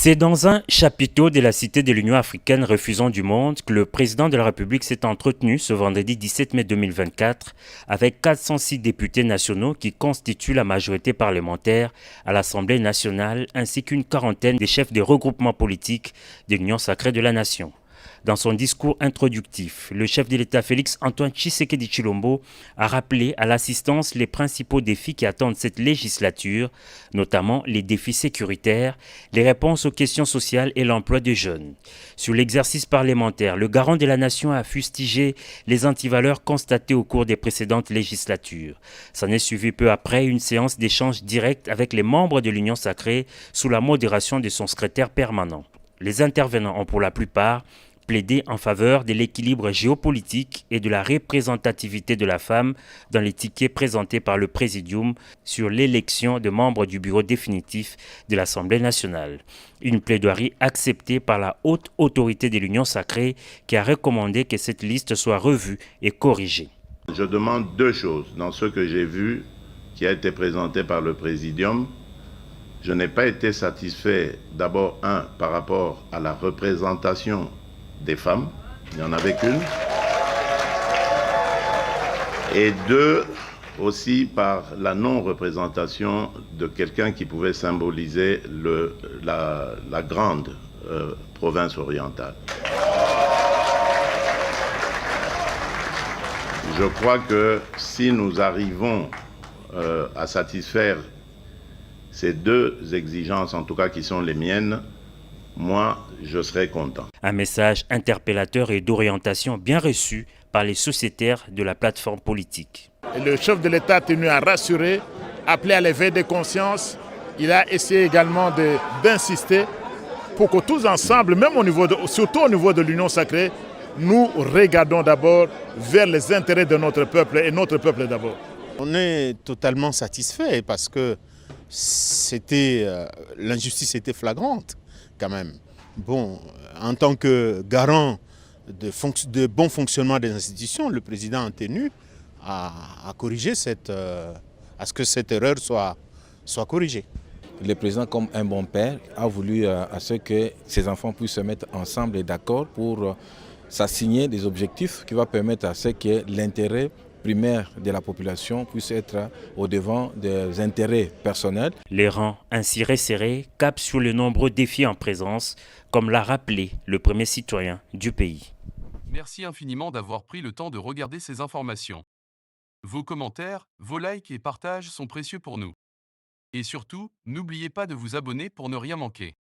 C'est dans un chapiteau de la Cité de l'Union africaine refusant du monde que le président de la République s'est entretenu ce vendredi 17 mai 2024 avec 406 députés nationaux qui constituent la majorité parlementaire à l'Assemblée nationale ainsi qu'une quarantaine des chefs des regroupements politiques de l'Union sacrée de la nation. Dans son discours introductif, le chef de l'État Félix-Antoine Tshisekedi Tshilombo a rappelé à l'assistance les principaux défis qui attendent cette législature, notamment les défis sécuritaires, les réponses aux questions sociales et l'emploi des jeunes. Sur l'exercice parlementaire, le garant de la nation a fustigé les antivaleurs constatées au cours des précédentes législatures. S'en est suivi peu après une séance d'échange direct avec les membres de l'Union sacrée sous la modération de son secrétaire permanent. Les intervenants ont pour la plupart plaidé en faveur de l'équilibre géopolitique et de la représentativité de la femme dans les tickets présentés par le Présidium sur l'élection de membres du bureau définitif de l'Assemblée nationale. Une plaidoirie acceptée par la haute autorité de l'Union sacrée qui a recommandé que cette liste soit revue et corrigée. Je demande deux choses dans ce que j'ai vu qui a été présenté par le Présidium. Je n'ai pas été satisfait, d'abord, par rapport à la représentation des femmes, il n'y en avait qu'une, et deux, aussi par la non-représentation de quelqu'un qui pouvait symboliser la grande province orientale. Je crois que si nous arrivons à satisfaire ces deux exigences, en tout cas qui sont les miennes, moi, je serai content. Un message interpellateur et d'orientation bien reçu par les sociétaires de la plateforme politique. Le chef de l'État a tenu à rassurer, appeler à l'éveil des consciences. Il a essayé également d'insister pour que tous ensemble, même surtout au niveau de l'Union sacrée, nous regardons d'abord vers les intérêts de notre peuple et notre peuple d'abord. On est totalement satisfait parce que l'injustice était flagrante quand même. Bon, en tant que garant de bon fonctionnement des institutions, le président a tenu à corriger à ce que cette erreur soit corrigée. Le président, comme un bon père, a voulu à ce que ses enfants puissent se mettre ensemble et d'accord pour s'assigner des objectifs qui vont permettre à ce que l'intérêt primaire de la population puisse être au devant des intérêts personnels. Les rangs ainsi resserrés capent sur les nombreux défis en présence, comme l'a rappelé le premier citoyen du pays. Merci infiniment d'avoir pris le temps de regarder ces informations. Vos commentaires, vos likes et partages sont précieux pour nous. Et surtout, n'oubliez pas de vous abonner pour ne rien manquer.